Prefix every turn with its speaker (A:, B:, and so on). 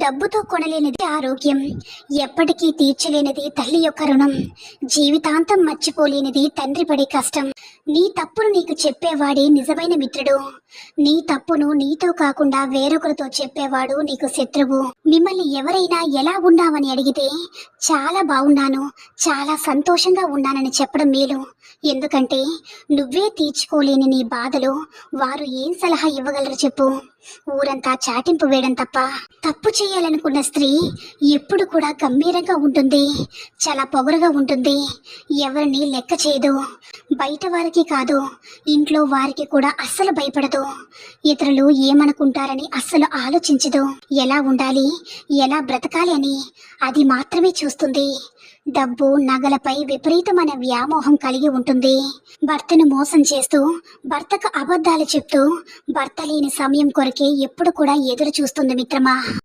A: డబ్బుతో కొనలేనిది ఆరోగ్యం, ఎప్పటికీ తీర్చలేనిది తల్లి యొక్క రుణం, జీవితాంతం మర్చిపోలేనిది తండ్రి పడే కష్టం. నీ తప్పును నీకు చెప్పేవాడే నిజమైన మిత్రుడు. నీ తప్పును నీతో కాకుండా వేరొకరితో చెప్పేవాడు నీకు శత్రువు. మిమ్మల్ని ఎవరైనా ఎలా ఉన్నావని అడిగితే చాలా బాగున్నాను, చాలా సంతోషంగా ఉన్నానని చెప్పడం మేలు. ఎందుకంటే నువ్వే తీర్చుకోలేని నీ బాధలో వారు ఏం సలహా ఇవ్వగలరు చెప్పు? ఊరంతా చాటింపు వేయడం తప్ప. తప్పు చేయాలనుకున్న స్త్రీ ఎప్పుడు కూడా గంభీరంగా ఉంటుంది, చాలా పొగరుగా ఉంటుంది, ఎవరిని లెక్క చేయదు. బయట వారికి కాదు, ఇంట్లో వారికి కూడా అస్సలు భయపడదు. ఇతరులు ఏమనుకుంటారని అస్సలు ఆలోచించదు. ఎలా ఉండాలి, ఎలా బ్రతకాలి అని అది మాత్రమే చూస్తుంది. డబ్బు, నగలపై విపరీతమైన వ్యామోహం కలిగి ఉంటుంది. భర్తను మోసం చేస్తూ, భర్తకు అబద్ధాలు చెప్తూ, భర్త లేని సమయం కొరకే ఎప్పుడు కూడా ఎదురు చూస్తుంది మిత్రమా.